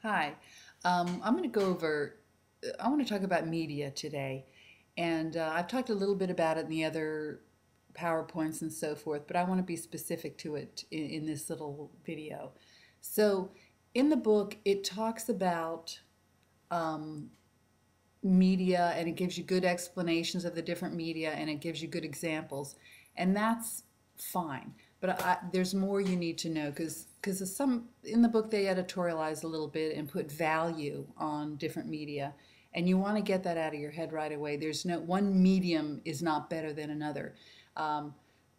Hi. I'm going to go over, I want to talk about media today. And I've talked a little bit about it in the other PowerPoints and so forth, but I want to be specific to it in this little video. So, in the book, it talks about um, media and it gives you good explanations of the different media and it gives you good examples. And that's fine. But there's more you need to know because some in the book they editorialize a little bit and put value on different media. And you want to get that out of your head right away. There's no one medium is not better than another. Um,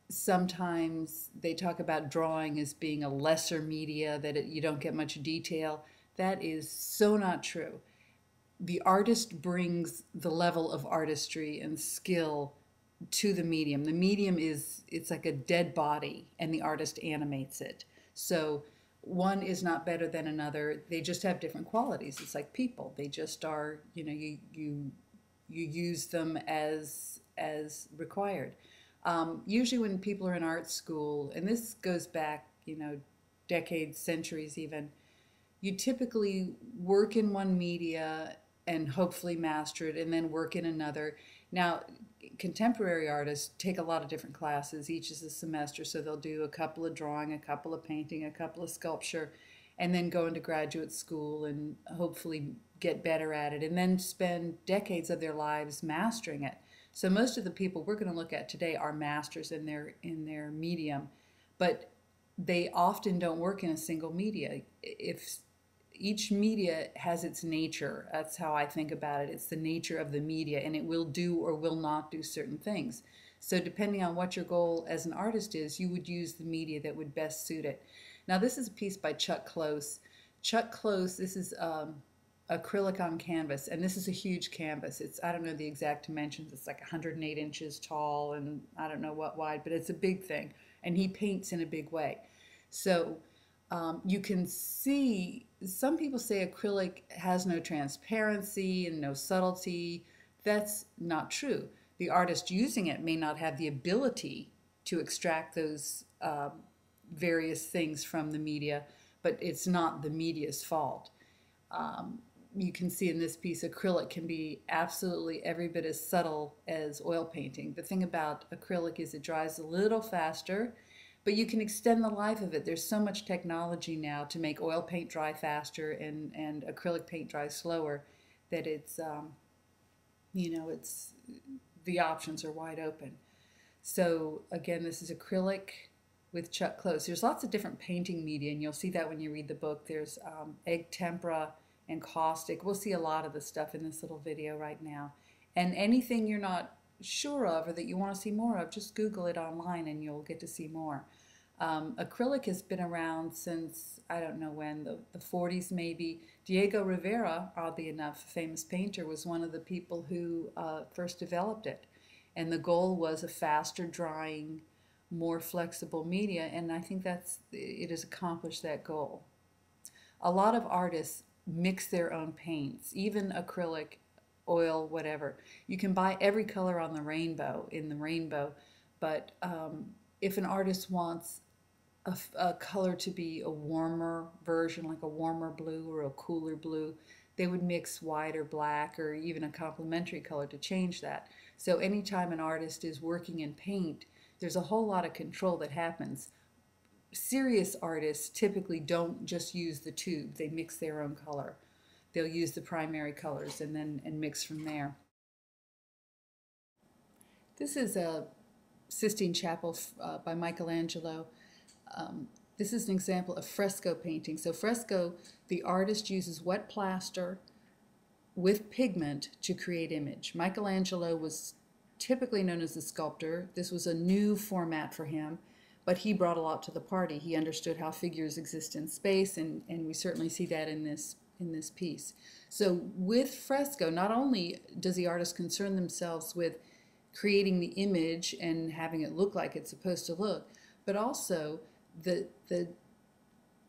Sometimes they talk about drawing as being a lesser media that you don't get much detail. That is so not true. The artist brings the level of artistry and skill to the medium. The medium is it's like a dead body and the artist animates it. So one is not better than another. They just have different qualities. It's like people. They just are, you use them as required. Usually when people are in art school, and this goes back, decades, centuries even, you typically work in one media and hopefully master it and then work in another. Now, contemporary artists take a lot of different classes. Each is a semester, so they'll do a couple of drawing, a couple of painting, a couple of sculpture, and then go into graduate school and hopefully get better at it and then spend decades of their lives mastering it. So most of the people we're going to look at today are masters in their medium, but they often don't work in a single media. If each media has its nature. That's how I think about it. It's the nature of the media, and it will do or will not do certain things. So, depending on what your goal as an artist is, you would use the media that would best suit it. Now, this is a piece by Chuck Close. Chuck Close, this is acrylic on canvas, and this is a huge canvas. I don't know the exact dimensions, it's like 108 inches tall and I don't know what wide, but it's a big thing. And he paints in a big way. So, you can see some people say acrylic has no transparency and no subtlety. That's not true. The artist using it may not have the ability to extract those various things from the media, but it's not the media's fault. Um, you can see in this piece, acrylic can be absolutely every bit as subtle as oil painting. The thing about acrylic is it dries a little faster, but you can extend the life of it. There's so much technology now to make oil paint dry faster and acrylic paint dry slower that it's the options are wide open. So again, this is acrylic with Chuck Close. There's lots of different painting media, and you'll see that when you read the book. There's egg tempera and caustic. We'll see a lot of the stuff in this little video right now. And anything you're not sure of or that you want to see more of, just Google it online and you'll get to see more. Acrylic has been around since, I don't know when, the 40s maybe. Diego Rivera, oddly enough, a famous painter, was one of the people who first developed it. And the goal was a faster drying, more flexible media, and I think it has accomplished that goal. A lot of artists mix their own paints, even acrylic, oil, whatever. You can buy every color on the rainbow in the rainbow, but if an artist wants a color to be a warmer version, like a warmer blue or a cooler blue, they would mix white or black or even a complementary color to change that. So anytime an artist is working in paint, there's a whole lot of control that happens. Serious artists typically don't just use the tube, they mix their own color. They'll use the primary colors and mix from there. This is a Sistine Chapel by Michelangelo. This is an example of fresco painting. So fresco, the artist uses wet plaster with pigment to create image. Michelangelo was typically known as the sculptor. This was a new format for him, but he brought a lot to the party. He understood how figures exist in space, and we certainly see that in this piece. So with fresco, not only does the artist concern themselves with creating the image and having it look like it's supposed to look, but also the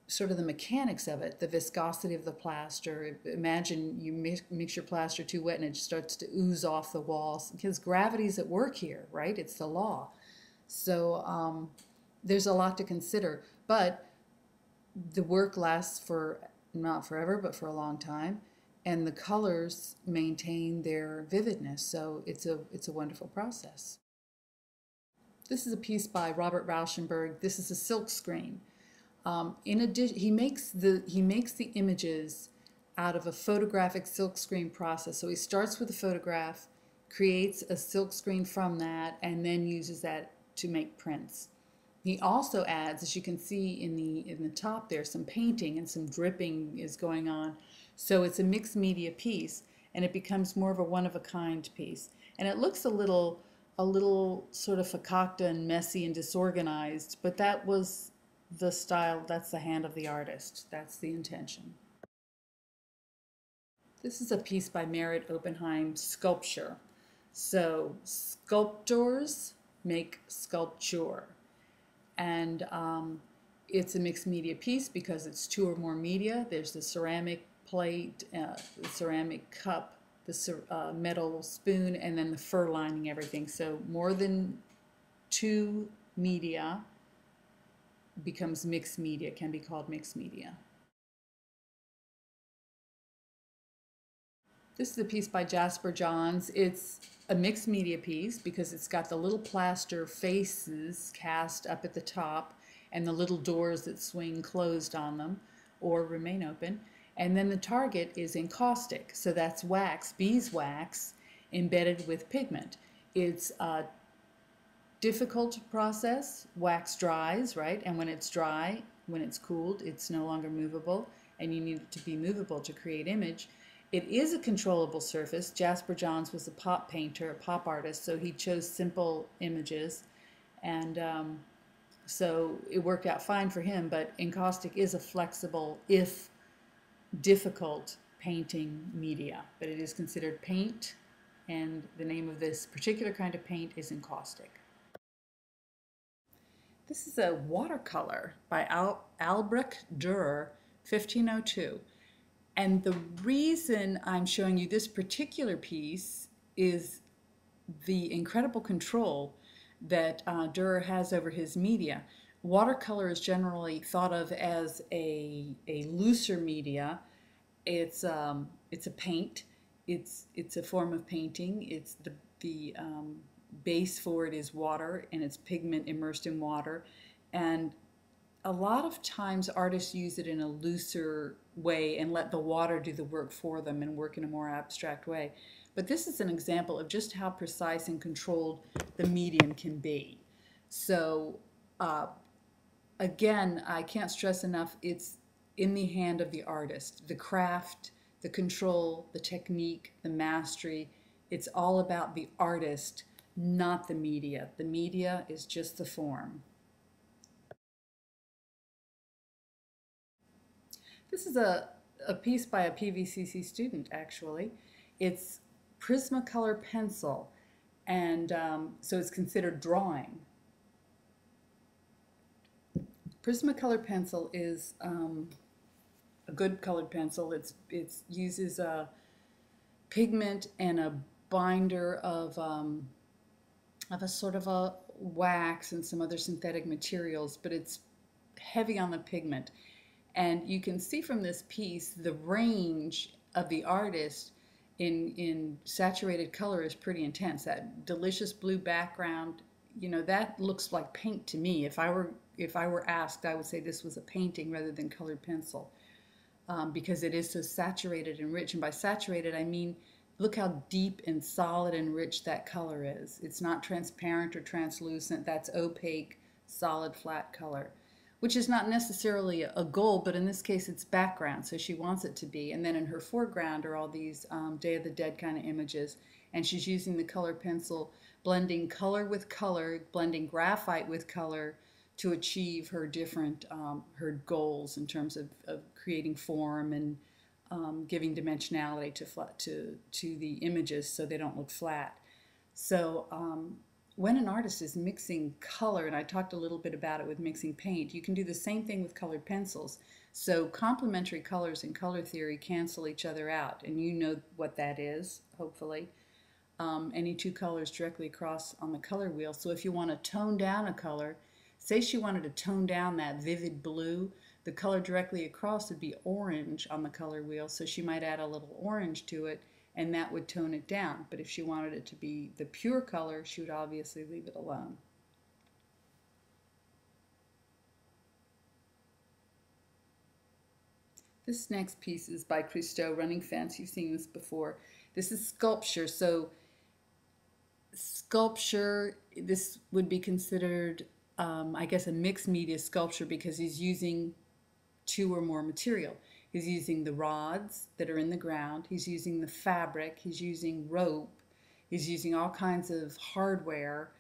sort of the mechanics of it, the viscosity of the plaster. Imagine you mix your plaster too wet and it starts to ooze off the walls because gravity's at work here, right? It's the law. So there's a lot to consider, but the work lasts for not forever, but for a long time. And the colors maintain their vividness, so it's a wonderful process. This is a piece by Robert Rauschenberg. This is a silk screen. In addition, he makes the images out of a photographic silk screen process. So he starts with a photograph, creates a silk screen from that, and then uses that to make prints. He also adds, as you can see in the top there, some painting and some dripping is going on. So it's a mixed media piece, and it becomes more of a one-of-a-kind piece. And it looks a little sort of fakakta and messy and disorganized, but that was the style, that's the hand of the artist. That's the intention. This is a piece by Merritt Oppenheim, Sculpture. So sculptors make sculpture. And it's a mixed media piece because it's two or more media. There's the ceramic plate, the ceramic cup, the metal spoon, and then the fur lining everything. So more than two media becomes mixed media, can be called mixed media. This is a piece by Jasper Johns. It's a mixed media piece because it's got the little plaster faces cast up at the top and the little doors that swing closed on them or remain open. And then the target is encaustic, so that's wax, beeswax, embedded with pigment. It's a difficult process. Wax dries, right? And when it's dry, when it's cooled, it's no longer movable, and you need it to be movable to create image. It is a controllable surface. Jasper Johns was a pop painter, a pop artist, so he chose simple images, and so it worked out fine for him, but encaustic is a flexible, if difficult, painting media, but it is considered paint, and the name of this particular kind of paint is encaustic. This is a watercolor by Albrecht Dürer, 1502. And the reason I'm showing you this particular piece is the incredible control that Dürer has over his media. Watercolor is generally thought of as a looser media. It's a paint. It's a form of painting. It's the base for it is water, and it's pigment immersed in water. And a lot of times artists use it in a looser way and let the water do the work for them and work in a more abstract way. But this is an example of just how precise and controlled the medium can be. So again, I can't stress enough, it's in the hand of the artist. The craft, the control, the technique, the mastery, it's all about the artist, not the media. The media is just the form. This is a piece by a PVCC student, actually. It's Prismacolor pencil, and so it's considered drawing. Prismacolor pencil is a good colored pencil. It uses a pigment and a binder of a sort of a wax and some other synthetic materials, but it's heavy on the pigment. And you can see from this piece the range of the artist in saturated color is pretty intense. That delicious blue background, you know, that looks like paint to me. If I were asked, I would say this was a painting rather than colored pencil, because it is so saturated and rich. And by saturated, I mean, look how deep and solid and rich that color is. It's not transparent or translucent. That's opaque, solid, flat color, which is not necessarily a goal, but in this case it's background, so she wants it to be. And then in her foreground are all these Day of the Dead kind of images, and she's using the color pencil, blending color with color, blending graphite with color to achieve her different, her goals in terms of creating form and giving dimensionality to the images so they don't look flat. So when an artist is mixing color, and I talked a little bit about it with mixing paint, you can do the same thing with colored pencils. So complementary colors in color theory cancel each other out, and you know what that is, hopefully. Any two colors directly across on the color wheel. So if you want to tone down a color, Say she wanted to tone down that vivid blue, the color directly across would be orange on the color wheel, so she might add a little orange to it, and that would tone it down. But if she wanted it to be the pure color, she would obviously leave it alone. This next piece is by Christo, Running Fence. You've seen this before. This is sculpture. So sculpture, this would be considered, I guess, a mixed media sculpture because he's using two or more material. He's using the rods that are in the ground. He's using the fabric. He's using rope. He's using all kinds of hardware,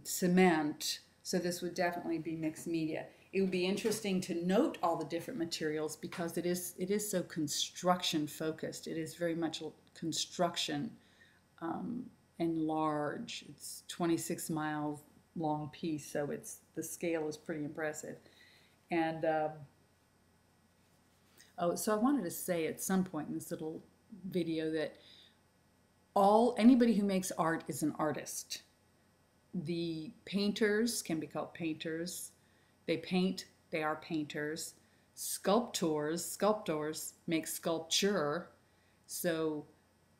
cement. So this would definitely be mixed media. It would be interesting to note all the different materials because it is so construction focused. It is very much construction and large. It's 26 miles long piece, so the scale is pretty impressive. And oh, so I wanted to say at some point in this little video that anybody who makes art is an artist. The painters can be called painters. They paint, they are painters. Sculptors make sculpture. So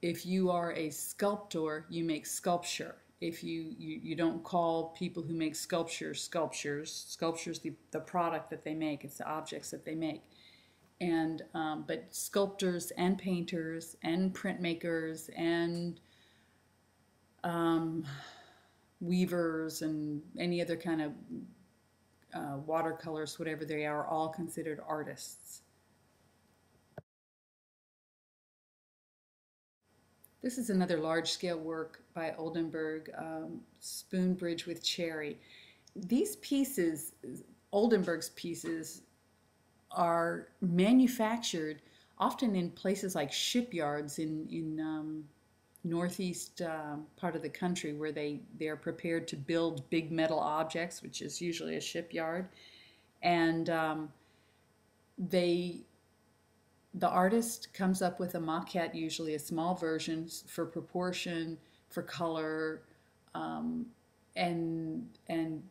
if you are a sculptor, you make sculpture. If you don't call people who make sculptures, sculpture's the product that they make, it's the objects that they make. And but sculptors and painters and printmakers and weavers and any other kind of watercolors, whatever they are, all considered artists. This is another large-scale work by Oldenburg, Spoon Bridge with Cherry. These pieces, Oldenburg's pieces, are manufactured often in places like shipyards in northeast part of the country where they are prepared to build big metal objects, which is usually a shipyard. And the artist comes up with a maquette, usually a small version for proportion, for color, and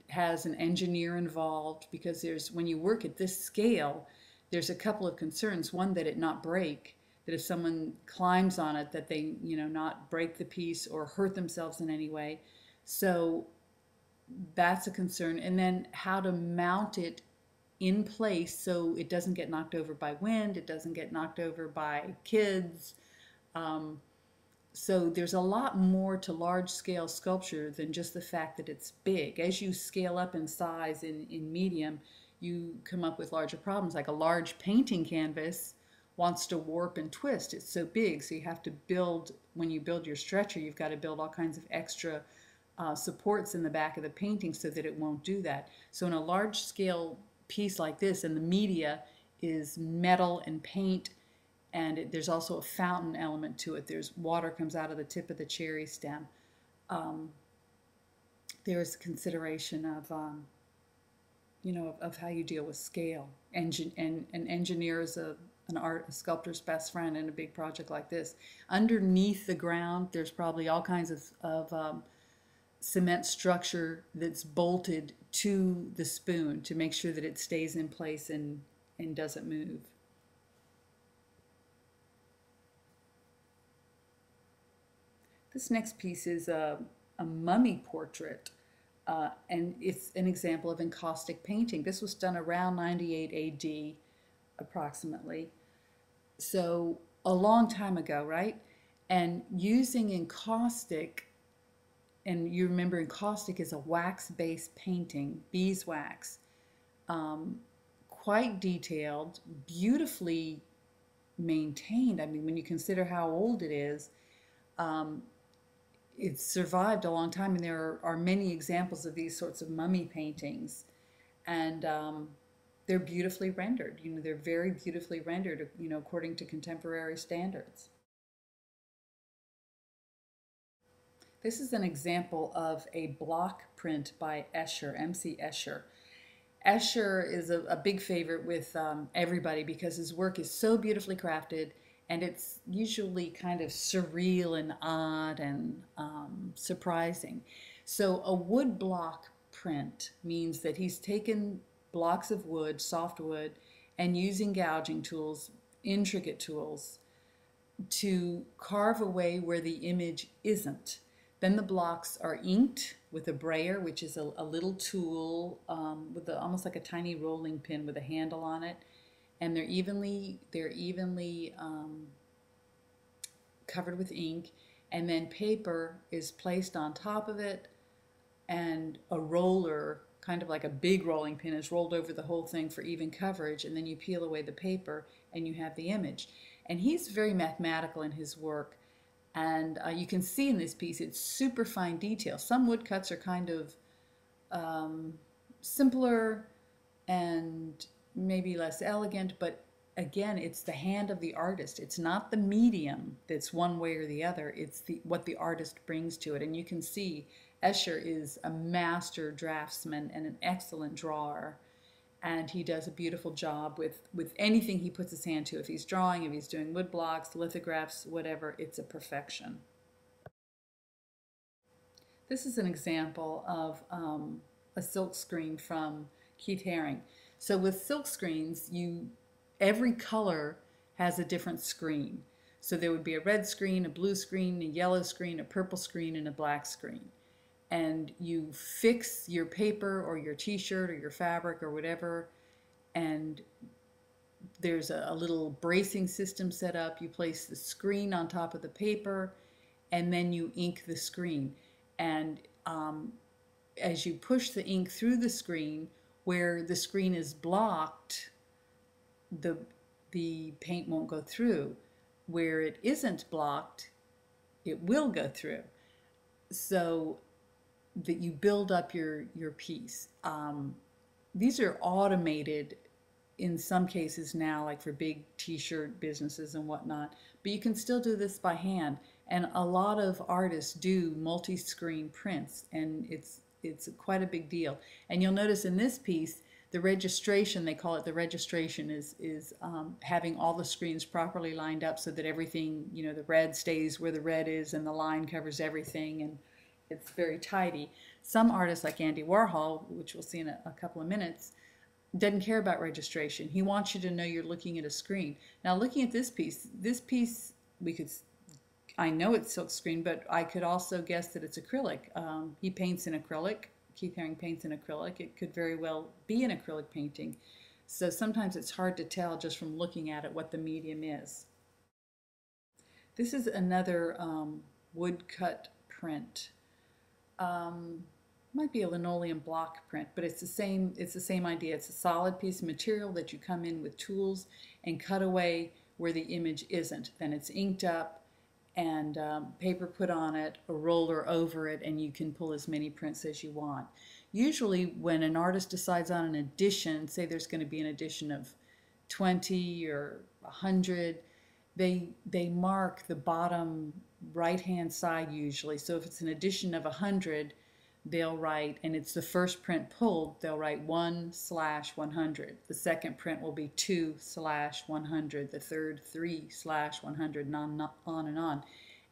has an engineer involved because when you work at this scale, there's a couple of concerns. One, that it not break, that if someone climbs on it, that they not break the piece or hurt themselves in any way. So that's a concern. And then how to mount it in place so it doesn't get knocked over by wind, it doesn't get knocked over by kids. So there's a lot more to large-scale sculpture than just the fact that it's big. As you scale up in size in medium, you come up with larger problems. Like a large painting canvas wants to warp and twist. It's so big, so you have to build, when you build your stretcher, you've got to build all kinds of extra supports in the back of the painting so that it won't do that. So in a large-scale piece like this, and the media is metal and paint, and there's also a fountain element to it. There's water comes out of the tip of the cherry stem. There's consideration of of how you deal with scale. And an engineer is a sculptor's best friend in a big project like this. Underneath the ground, there's probably all kinds of cement structure that's bolted to the spoon to make sure that it stays in place and doesn't move. This next piece is a mummy portrait, and it's an example of encaustic painting. This was done around 98 AD, approximately. So a long time ago, right? And using encaustic, and you remember encaustic is a wax-based painting, beeswax, quite detailed, beautifully maintained. I mean, when you consider how old it is, it's survived a long time, and there are many examples of these sorts of mummy paintings, and they're beautifully rendered. They're very beautifully rendered, according to contemporary standards. This is an example of a block print by Escher, M.C. Escher. Escher is a big favorite with everybody because his work is so beautifully crafted, and it's usually kind of surreal and odd and surprising. So a wood block print means that he's taken blocks of wood, soft wood, and using gouging tools, intricate tools, to carve away where the image isn't. Then the blocks are inked with a brayer, which is a little tool with almost like a tiny rolling pin with a handle on it, and they're evenly covered with ink, and then paper is placed on top of it, and a roller, kind of like a big rolling pin, is rolled over the whole thing for even coverage, and then you peel away the paper and you have the image. And he's very mathematical in his work, and you can see in this piece it's super fine detail. Some woodcuts are kind of simpler and maybe less elegant, but again, it's the hand of the artist. It's not the medium that's one way or the other. It's what the artist brings to it. And you can see Escher is a master draftsman and an excellent drawer. And he does a beautiful job with anything he puts his hand to. If he's drawing, if he's doing wood blocks, lithographs, whatever, it's a perfection. This is an example of a silk screen from Keith Haring. So with silk screens, every color has a different screen. So there would be a red screen, a blue screen, a yellow screen, a purple screen, and a black screen. And you fix your paper or your t-shirt or your fabric or whatever, and there's a little bracing system set up. You place the screen on top of the paper, and then you ink the screen. And as you push the ink through the screen, where the screen is blocked, the paint won't go through. Where it isn't blocked, it will go through. So that you build up your piece. These are automated in some cases now, like for big t-shirt businesses and whatnot, but you can still do this by hand. And a lot of artists do multi-screen prints, and it's quite a big deal. And you'll notice in this piece, the registration, they call it the registration, is having all the screens properly lined up so that everything, the red stays where the red is and the line covers everything, and it's very tidy. Some artists like Andy Warhol, which we'll see in a couple of minutes, doesn't care about registration. He wants you to know you're looking at a screen. Now looking at this piece, I know it's silk screen, but I could also guess that it's acrylic. He paints in acrylic. Keith Haring paints in acrylic. It could very well be an acrylic painting. So sometimes it's hard to tell just from looking at it what the medium is. This is another woodcut print. Might be a linoleum block print, but it's the same idea. It's a solid piece of material that you come in with tools and cut away where the image isn't. Then it's inked up and paper put on it, a roller over it, and you can pull as many prints as you want. Usually when an artist decides on an edition, say there's going to be an edition of 20 or 100, they mark the bottom right-hand side usually. So if it's an edition of 100, they'll write, and it's the first print pulled, they'll write 1/100. The second print will be 2/100. The third 3/100, and on and on.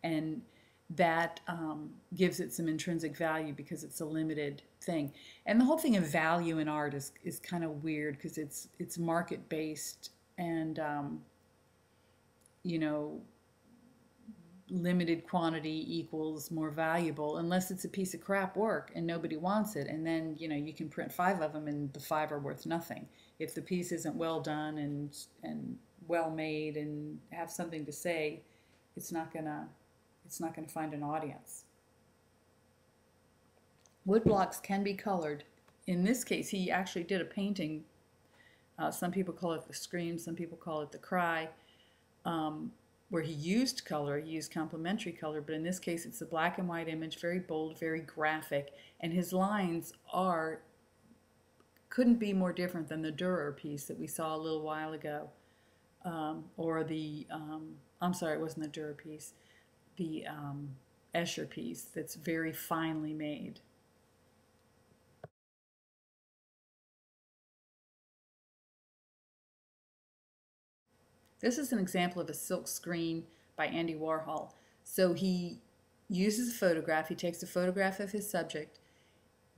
And that gives it some intrinsic value because it's a limited thing. And the whole thing of value in art is kind of weird because it's market-based, and limited quantity equals more valuable unless it's a piece of crap work and nobody wants it, and then you can print 5 of them and the 5 are worth nothing. If the piece isn't well done and well made and have something to say, it's not gonna find an audience. Wood blocks can be colored. In this case, he actually did a painting. Some people call it the Scream, some people call it the Cry. Where he used color, he used complementary color, but in this case it's a black and white image, very bold, very graphic, and his lines couldn't be more different than the Dürer piece that we saw a little while ago, or the, I'm sorry, it wasn't the Dürer piece, the Escher piece that's very finely made. This is an example of a silk screen by Andy Warhol. So he uses a photograph, he takes a photograph of his subject,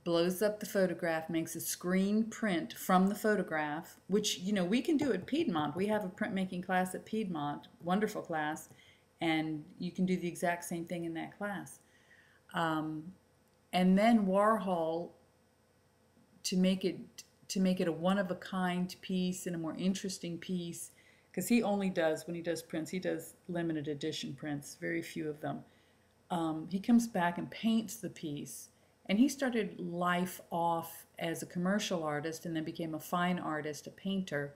blows up the photograph, makes a screen print from the photograph, which, we can do at Piedmont. We have a printmaking class at Piedmont, wonderful class, and you can do the exact same thing in that class. And then Warhol, to make it a one-of-a-kind piece and a more interesting piece, because he only does, when he does prints, he does limited edition prints, very few of them. He comes back and paints the piece, and he started life off as a commercial artist and then became a fine artist, a painter,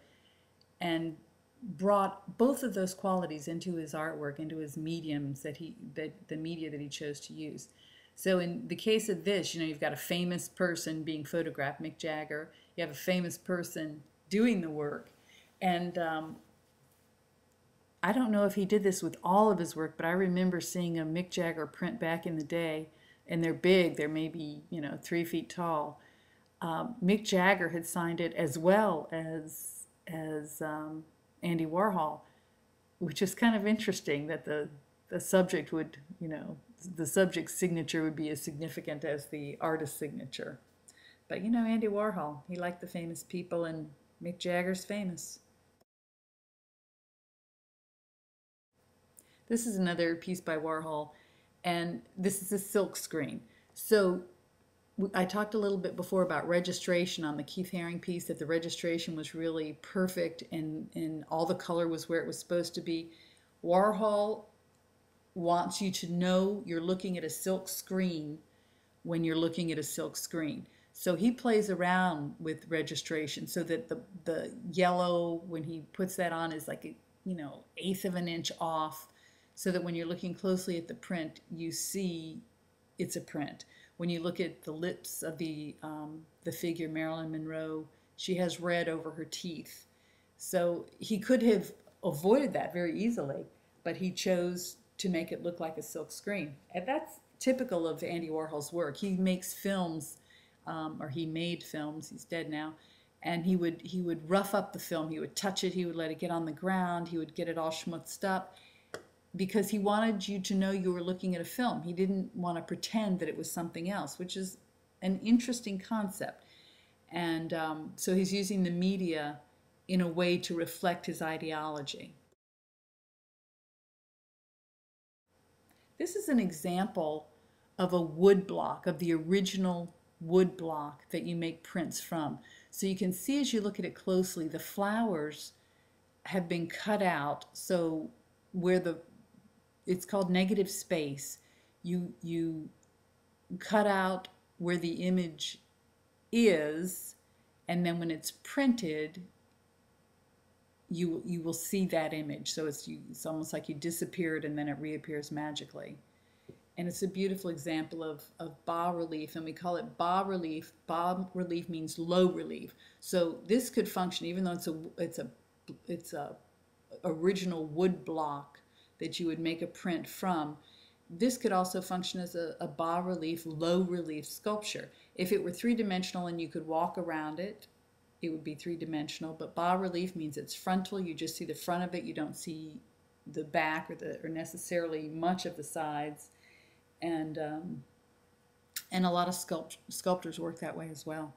and brought both of those qualities into his artwork, into his mediums the media that he chose to use. So in the case of this, you've got a famous person being photographed, Mick Jagger. You have a famous person doing the work, and I don't know if he did this with all of his work, but I remember seeing a Mick Jagger print back in the day, and they're big. They're maybe 3 feet tall. Mick Jagger had signed it as well as Andy Warhol, which is kind of interesting that the subject would, the subject's signature would be as significant as the artist's signature. But Andy Warhol, he liked the famous people, and Mick Jagger's famous. This is another piece by Warhol, and this is a silk screen. So I talked a little bit before about registration on the Keith Haring piece, that the registration was really perfect and all the color was where it was supposed to be. Warhol wants you to know you're looking at a silk screen when you're looking at a silk screen. So he plays around with registration so that the yellow, when he puts that on, is like a, eighth of an inch off, so that when you're looking closely at the print, you see it's a print. When you look at the lips of the figure, Marilyn Monroe, she has red over her teeth. So he could have avoided that very easily, but he chose to make it look like a silk screen. And that's typical of Andy Warhol's work. He makes films, or he made films, he's dead now, and he would rough up the film. He would touch it, he would let it get on the ground, he would get it all schmutzed up, because he wanted you to know you were looking at a film. He didn't want to pretend that it was something else, which is an interesting concept. And so he's using the media in a way to reflect his ideology. This is an example of a wood block, of the original wood block that you make prints from. So you can see, as you look at it closely, the flowers have been cut out, so where it's called negative space. You cut out where the image is, and then when it's printed, you will see that image. So it's almost like you disappeared and then it reappears magically. And it's a beautiful example of bas relief, and we call it bas relief. Bas relief means low relief. So this could function, even though it's a original wood block that you would make a print from. This could also function as a bas relief, low relief sculpture. If it were three-dimensional and you could walk around it, it would be three-dimensional. But bas relief means it's frontal. You just see the front of it. You don't see the back or necessarily much of the sides. And a lot of sculptors work that way as well.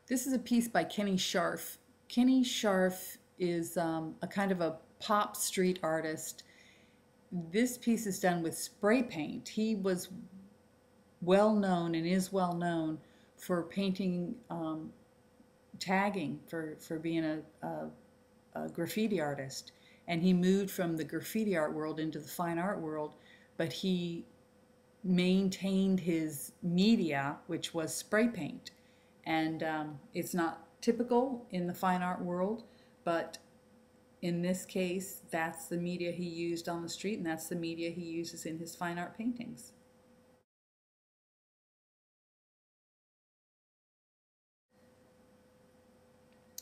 This is a piece by Kenny Scharf. Kenny Scharf is a kind of a pop street artist. This piece is done with spray paint. He was well known and is well known for painting, tagging, for being a graffiti artist. And he moved from the graffiti art world into the fine art world, but he maintained his media, which was spray paint. And it's not typical in the fine art world, but in this case, that's the media he used on the street, and that's the media he uses in his fine art paintings.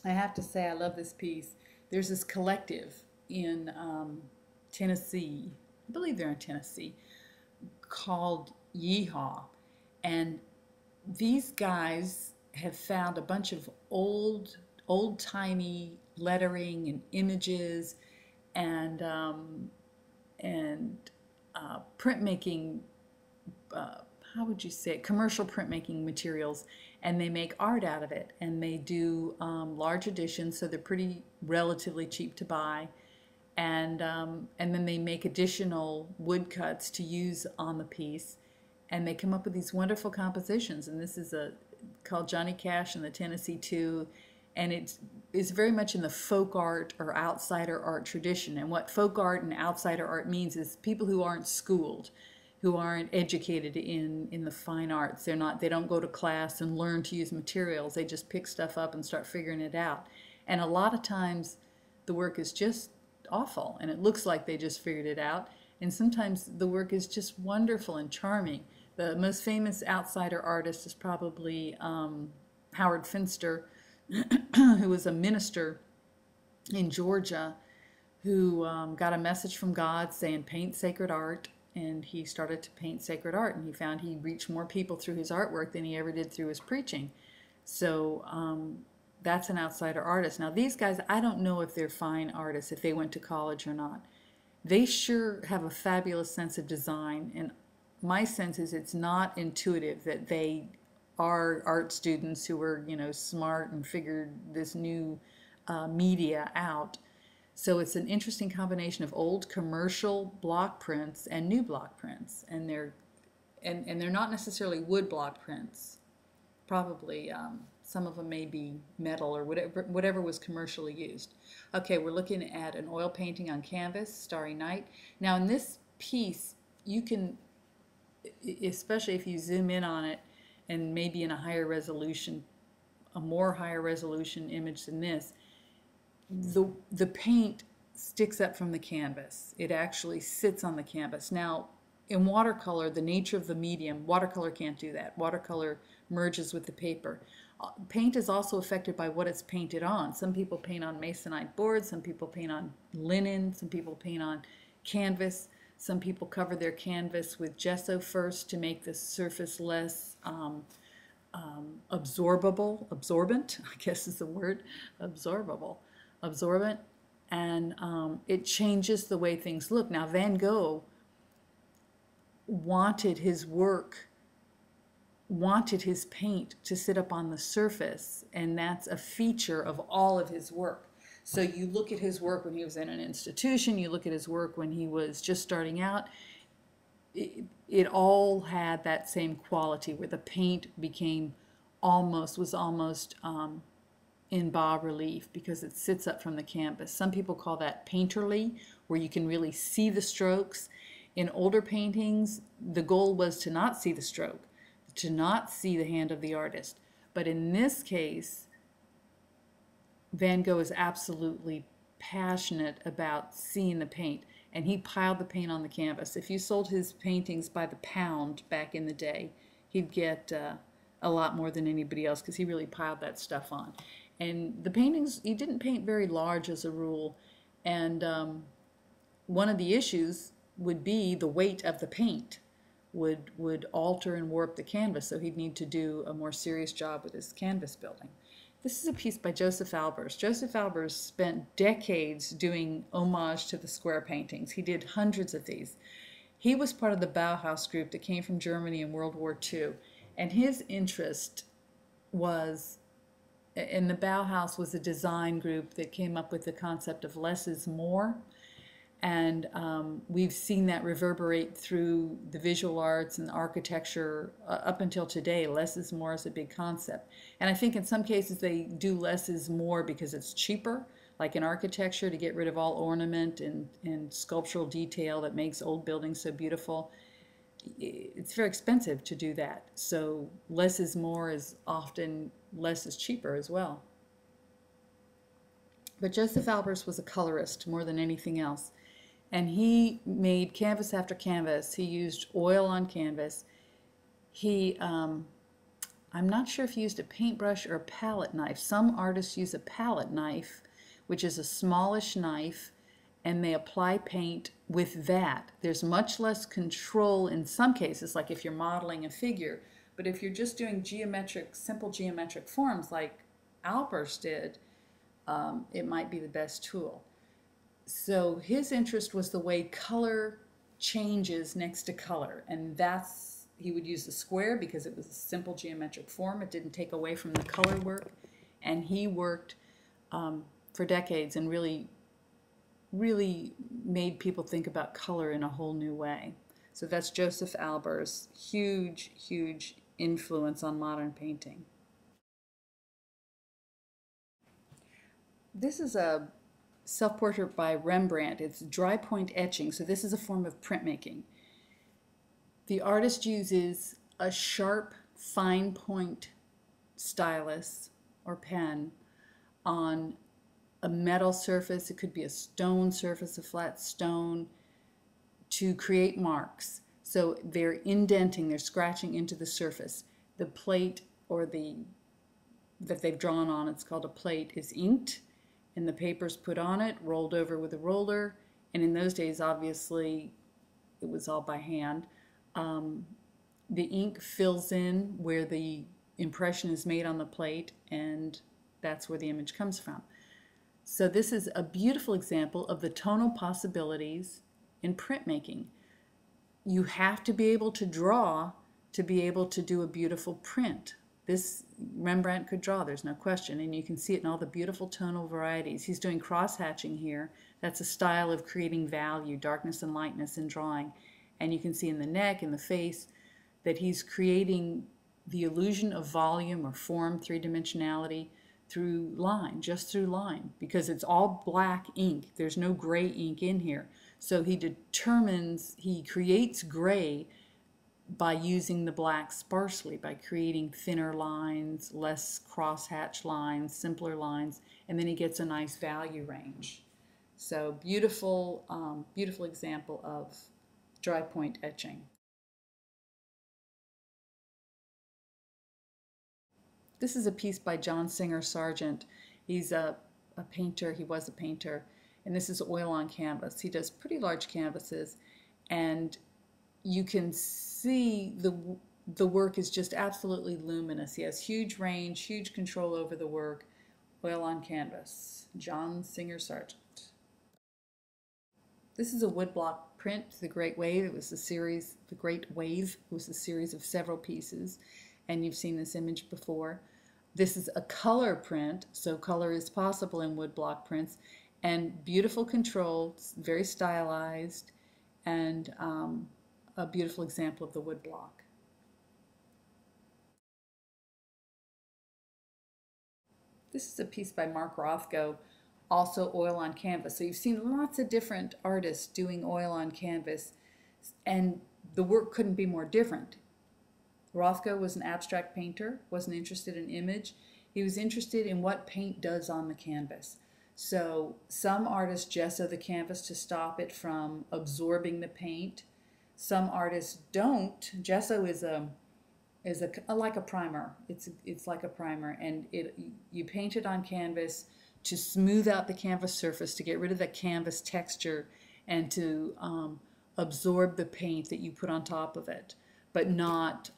I have to say, I love this piece. There's this collective in Tennessee, I believe they're in Tennessee, called Yeehaw. And these guys have found a bunch of old-timey lettering and images and printmaking how would you say it, commercial printmaking materials, and they make art out of it, and they do large editions, so they're pretty relatively cheap to buy, and then they make additional woodcuts to use on the piece, and they come up with these wonderful compositions. And this is a called Johnny Cash and the Tennessee Two, and it's very much in the folk art or outsider art tradition. And what folk art and outsider art means is people who aren't schooled, who aren't educated in the fine arts. They don't go to class and learn to use materials. They just pick stuff up and start figuring it out. And a lot of times the work is just awful and it looks like they just figured it out. And sometimes the work is just wonderful and charming. The most famous outsider artist is probably Howard Finster, who was a minister in Georgia who got a message from God saying paint sacred art, and he started to paint sacred art, and he found he reached more people through his artwork than he ever did through his preaching. So that's an outsider artist. Now these guys, I don't know if they're fine artists, if they went to college or not. They sure have a fabulous sense of design, and my sense is it's not intuitive that they are art students who were, smart and figured this new media out. So it's an interesting combination of old commercial block prints and new block prints, and they're not necessarily wood block prints. Probably some of them may be metal or whatever was commercially used. Okay, we're looking at an oil painting on canvas, Starry Night. Now in this piece, you can, especially if you zoom in on it, and maybe in a more higher resolution image than this, the paint sticks up from the canvas. It actually sits on the canvas. Now, in watercolor, the nature of the medium, watercolor can't do that. Watercolor merges with the paper. Paint is also affected by what it's painted on. Some people paint on masonite boards, some people paint on linen, some people paint on canvas. Some people cover their canvas with gesso first to make the surface less absorbent, I guess is the word, absorbent, and it changes the way things look. Now Van Gogh wanted his paint to sit up on the surface, and that's a feature of all of his work. So you look at his work when he was in an institution, you look at his work when he was just starting out, it all had that same quality where the paint was almost in bas relief because it sits up from the canvas. Some people call that painterly, where you can really see the strokes. In older paintings, the goal was to not see the stroke, to not see the hand of the artist. But in this case, Van Gogh is absolutely passionate about seeing the paint, and he piled the paint on the canvas. If you sold his paintings by the pound back in the day, he'd get a lot more than anybody else because he really piled that stuff on. And the paintings, he didn't paint very large as a rule, and one of the issues would be the weight of the paint would alter and warp the canvas, so he'd need to do a more serious job with his canvas building. This is a piece by Joseph Albers. Joseph Albers spent decades doing homage to the square paintings. He did hundreds of these. He was part of the Bauhaus group that came from Germany in World War II, and his interest was, and the Bauhaus was a design group that came up with the concept of less is more. And we've seen that reverberate through the visual arts and the architecture up until today. Less is more is a big concept. And I think in some cases they do less is more because it's cheaper, like in architecture, to get rid of all ornament and sculptural detail that makes old buildings so beautiful. It's very expensive to do that. So less is more is often less is cheaper as well. But Joseph Albers was a colorist more than anything else. And he made canvas after canvas. He used oil on canvas. I'm not sure if he used a paintbrush or a palette knife. Some artists use a palette knife, which is a smallish knife, and they apply paint with that. There's much less control in some cases, like if you're modeling a figure. But if you're just doing simple geometric forms like Albers did, it might be the best tool. So his interest was the way color changes next to color, and that's he would use the square because it was a simple geometric form. It didn't take away from the color work. And he worked for decades and really made people think about color in a whole new way. So that's Joseph Albers, huge influence on modern painting. This is a self-portrait by Rembrandt. It's dry point etching, so this is a form of printmaking. The artist uses a sharp, fine point stylus or pen on a metal surface. It could be a stone surface, a flat stone, to create marks. So they're indenting, they're scratching into the surface. The plate or that they've drawn on, it's called a plate, is inked, and the paper's put on it, rolled over with a roller. And in those days, obviously, it was all by hand. The ink fills in where the impression is made on the plate, and that's where the image comes from. So this is a beautiful example of the tonal possibilities in printmaking. You have to be able to draw to be able to do a beautiful print. This Rembrandt could draw, there's no question, and you can see it in all the beautiful tonal varieties. He's doing cross-hatching here. That's a style of creating value, darkness and lightness in drawing. And you can see in the neck, in the face, that he's creating the illusion of volume or form, three-dimensionality, through line, just through line, because it's all black ink. There's no gray ink in here. So he creates gray by using the black sparsely, by creating thinner lines, less crosshatch lines, simpler lines, and then he gets a nice value range. So beautiful, beautiful example of dry point etching. This is a piece by John Singer Sargent. He's a painter, he was a painter, and this is oil on canvas. He does pretty large canvases, and you can see the work is just absolutely luminous. He has huge range, huge control over the work. Oil on canvas, John Singer Sargent. This is a woodblock print, The Great Wave. It was a series, The Great Wave was a series of several pieces, and you've seen this image before. This is a color print, so color is possible in woodblock prints, and beautiful control, very stylized, and a beautiful example of the woodblock. This is a piece by Mark Rothko, also oil on canvas. So you've seen lots of different artists doing oil on canvas, and the work couldn't be more different. Rothko was an abstract painter, wasn't interested in image. He was interested in what paint does on the canvas. So some artists gesso the canvas to stop it from absorbing the paint. Some artists don't. Gesso is like a primer. It's like a primer, and you paint it on canvas to smooth out the canvas surface, to get rid of the canvas texture, and to absorb the paint that you put on top of it, but not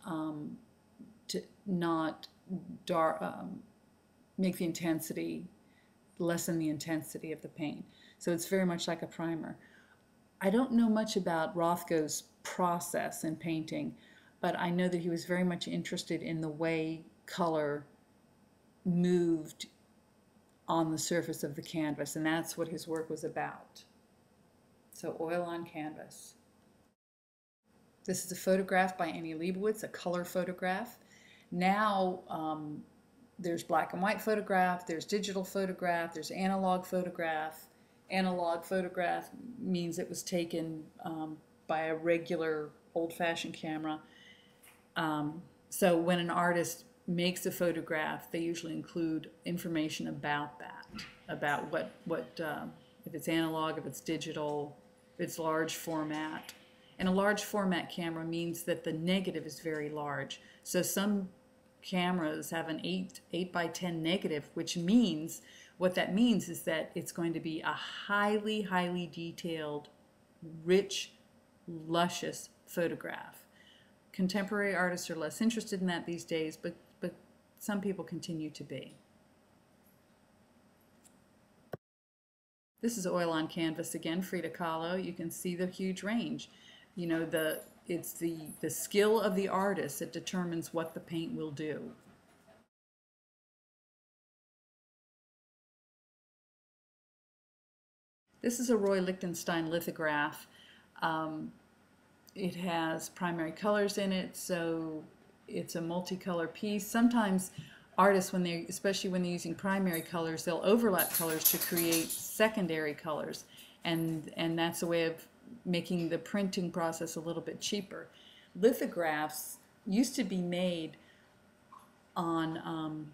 make the intensity, lessen the intensity of the paint. So it's very much like a primer. I don't know much about Rothko's process in painting, but I know that he was very much interested in the way color moved on the surface of the canvas, and that's what his work was about. So oil on canvas. This is a photograph by Annie Leibovitz, a color photograph. Now there's black and white photograph, there's digital photograph, there's analog photograph. Analog photograph means it was taken by a regular old-fashioned camera. So when an artist makes a photograph, they usually include information about that, about what if it's analog, if it's digital, if it's large format. And a large format camera means that the negative is very large. So some cameras have an 8 by 10 negative, which means, what that means is that it's going to be a highly detailed, rich, luscious photograph. Contemporary artists are less interested in that these days, but some people continue to be. This is oil on canvas again, Frida Kahlo. You can see the huge range. You know, it's the skill of the artist that determines what the paint will do. This is a Roy Lichtenstein lithograph. Um, it has primary colors in it, so it's a multicolor piece. Sometimes artists, when they, especially when they're using primary colors, they'll overlap colors to create secondary colors, and that's a way of making the printing process a little bit cheaper. Lithographs used to be made on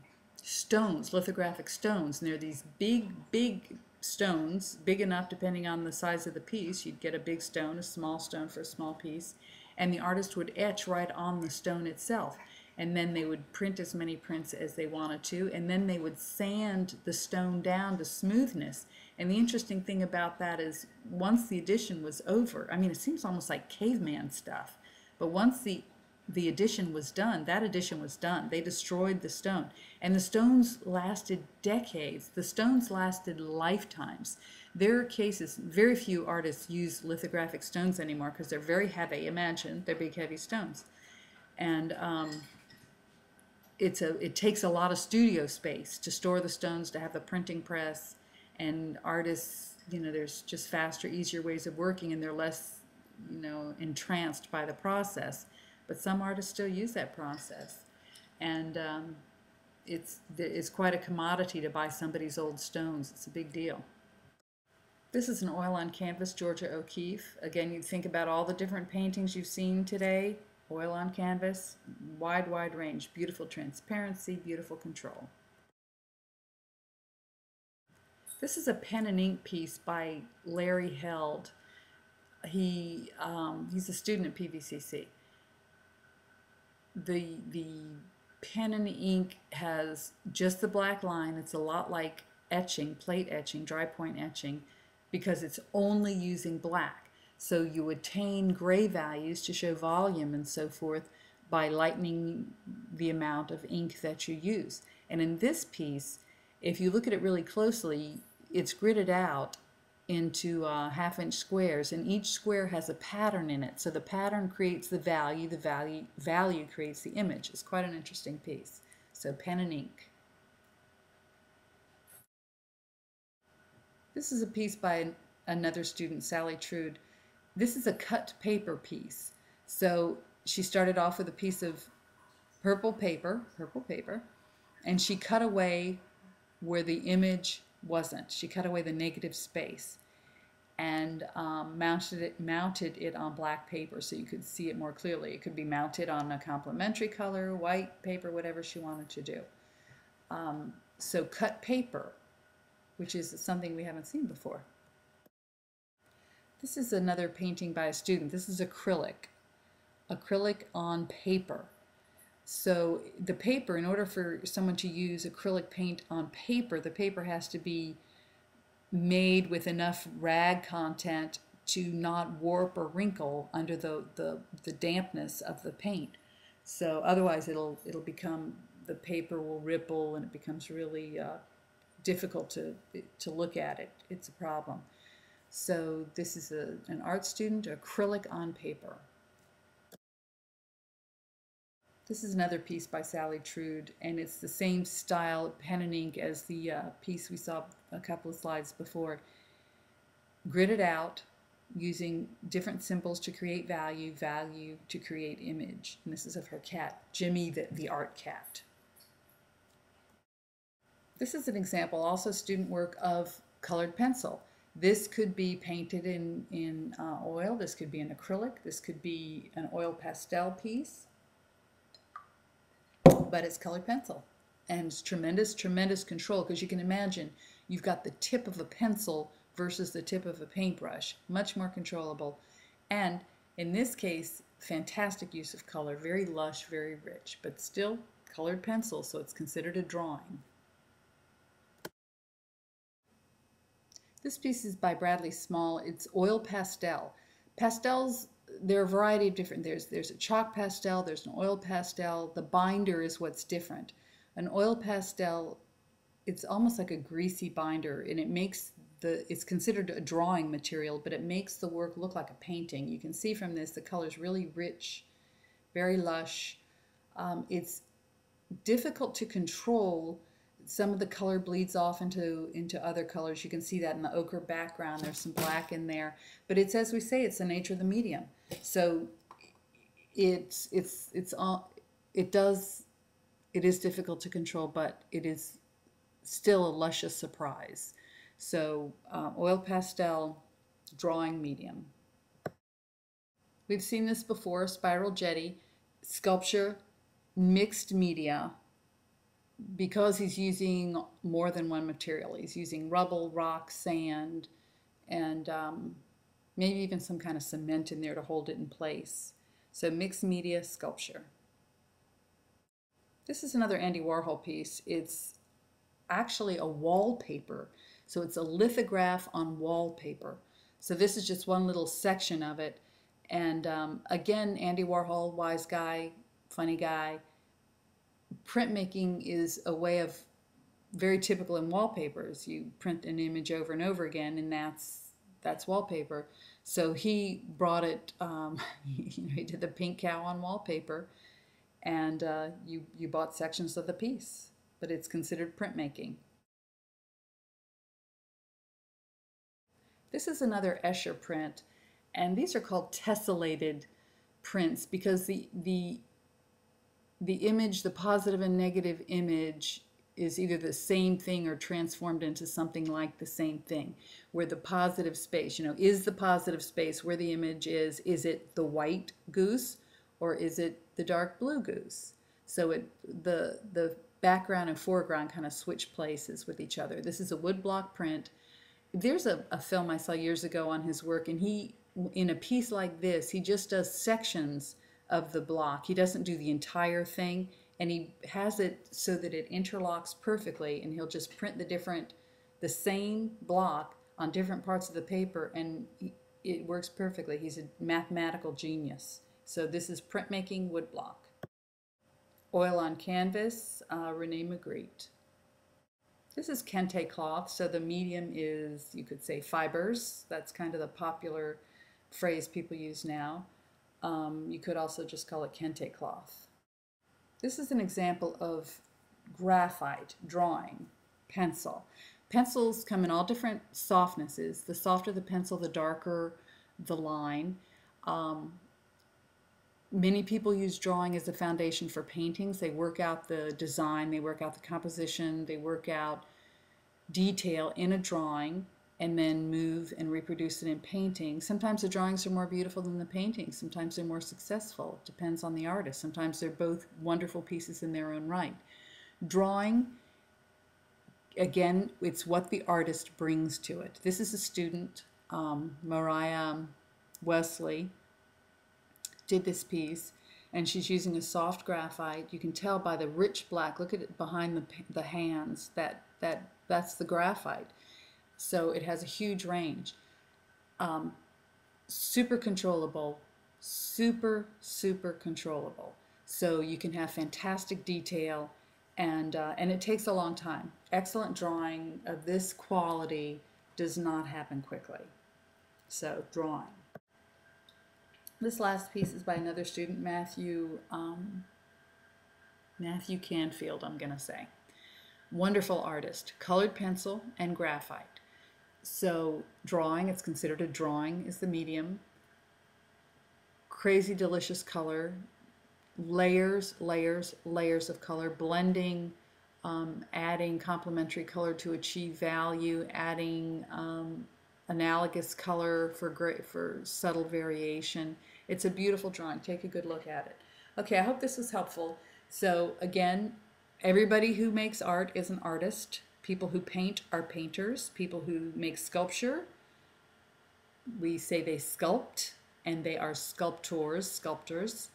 stones, lithographic stones, and they're these big stones, big enough depending on the size of the piece. You'd get a big stone, a small stone for a small piece, and the artist would etch right on the stone itself. And then they would print as many prints as they wanted to, and then they would sand the stone down to smoothness. And the interesting thing about that is once the edition was over, I mean, it seems almost like caveman stuff, but once the edition was done, that edition was done. They destroyed the stone. And the stones lasted decades. The stones lasted lifetimes. There are cases, very few artists use lithographic stones anymore because they're very heavy. Imagine, they're big, heavy stones. And it takes a lot of studio space to store the stones, to have the printing press. And artists, you know, there's just faster, easier ways of working, and they're less, you know, entranced by the process. But some artists still use that process, and it's quite a commodity to buy somebody's old stones. It's a big deal. This is an oil on canvas, Georgia O'Keeffe. Again, you think about all the different paintings you've seen today. Oil on canvas, wide range, beautiful transparency, beautiful control. This is a pen and ink piece by Larry Held. He's a student at PVCC. The pen and ink has just the black line. It's a lot like etching, plate etching, dry point etching, because it's only using black. So you attain gray values to show volume and so forth by lightening the amount of ink that you use. And in this piece, if you look at it really closely, it's gridded out into half-inch squares, and each square has a pattern in it. So the pattern creates the value creates the image. It's quite an interesting piece. So pen and ink. This is a piece by another student, Sally Trude. This is a cut paper piece. So she started off with a piece of purple paper, and she cut away where the image wasn't. She cut away the negative space and mounted it on black paper so you could see it more clearly. It could be mounted on a complementary color, white paper, whatever she wanted to do. So cut paper, which is something we haven't seen before. This is another painting by a student. This is acrylic on paper. So the paper, in order for someone to use acrylic paint on paper, the paper has to be made with enough rag content to not warp or wrinkle under the dampness of the paint. So otherwise it'll become, the paper will ripple and it becomes really difficult to look at it. It's a problem. So this is an art student, acrylic on paper. This is another piece by Sally Trude, and it's the same style, pen and ink, as the piece we saw a couple of slides before. Gridded out, using different symbols to create value to create image. And this is of her cat, Jimmy the art cat. This is an example, also student work, of colored pencil. This could be painted in oil, this could be an acrylic, this could be an oil pastel piece. But it's colored pencil, and it's tremendous control, because you can imagine you've got the tip of a pencil versus the tip of a paintbrush, much more controllable. And in this case, fantastic use of color, very lush, very rich, but still colored pencil, so it's considered a drawing. This piece is by Bradley Small. It's oil pastel. Pastels, there are a variety of different, there's a chalk pastel, there's an oil pastel. The binder is what's different. An oil pastel, it's almost like a greasy binder, and it makes it's considered a drawing material, but it makes the work look like a painting. You can see from this the color's really rich, very lush. It's difficult to control. Some of the color bleeds off into other colors. You can see that in the ochre background. There's some black in there, but it's, as we say, it's the nature of the medium. So it's all it is difficult to control, but it is still a luscious surprise. So oil pastel, drawing medium. We've seen this before, spiral jetty, sculpture, mixed media, because he's using more than one material. He's using rubble, rock, sand, and maybe even some kind of cement in there to hold it in place. So mixed media sculpture. This is another Andy Warhol piece. It's actually a wallpaper. So it's a lithograph on wallpaper. So this is just one little section of it. And again, Andy Warhol, wise guy, funny guy. Printmaking is a way of, very typical in wallpapers. You print an image over and over again, and that's wallpaper. So he brought it, he did the pink cow on wallpaper, and you bought sections of the piece, but it's considered printmaking. This is another Escher print, and these are called tessellated prints because the image, the positive and negative image, is either the same thing or transformed into something like the same thing, where the positive space, is the positive space where the image is it the white goose or is it the dark blue goose? So the background and foreground kind of switch places with each other. This is a woodblock print. There's a film I saw years ago on his work, and he, in a piece like this, he just does sections of the block. He doesn't do the entire thing, and he has it so that it interlocks perfectly, and he'll just print the same block on different parts of the paper, and it works perfectly. He's a mathematical genius. So this is printmaking woodblock. Oil on canvas, Rene Magritte. This is kente cloth, so the medium is, you could say, fibers. That's kind of the popular phrase people use now. You could also just call it kente cloth. This is an example of graphite drawing pencil. Pencils come in all different softnesses. The softer the pencil, the darker the line. Many people use drawing as a foundation for paintings. They work out the design, they work out the composition, they work out detail in a drawing, and then move and reproduce it in painting. Sometimes the drawings are more beautiful than the paintings. Sometimes they're more successful. It depends on the artist. Sometimes they're both wonderful pieces in their own right. Drawing, again, it's what the artist brings to it. This is a student, Mariah Wesley, did this piece, and she's using a soft graphite. You can tell by the rich black. Look at it behind the hands. That's the graphite. So it has a huge range. Super controllable, super controllable. So you can have fantastic detail, and it takes a long time. Excellent drawing of this quality does not happen quickly. So drawing. This last piece is by another student, Matthew Canfield, I'm going to say. Wonderful artist. Colored pencil and graphite. So drawing, it's considered a drawing, is the medium. Crazy delicious color. Layers of color. Blending, adding complementary color to achieve value, adding analogous color for subtle variation. It's a beautiful drawing. Take a good look at it. Okay, I hope this was helpful. So again, everybody who makes art is an artist. People who paint are painters. People who make sculpture, we say they sculpt, and they are sculptors,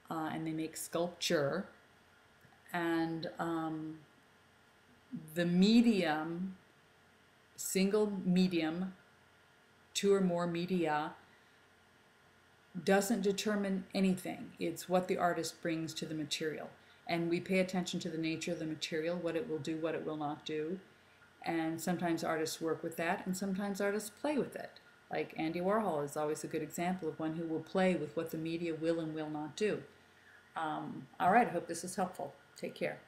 and they make sculpture. And the medium, single medium, two or more media, doesn't determine anything. It's what the artist brings to the material. And we pay attention to the nature of the material, what it will do, what it will not do. And sometimes artists work with that, and sometimes artists play with it. Like Andy Warhol is always a good example of one who will play with what the media will and will not do. All right, I hope this is helpful. Take care.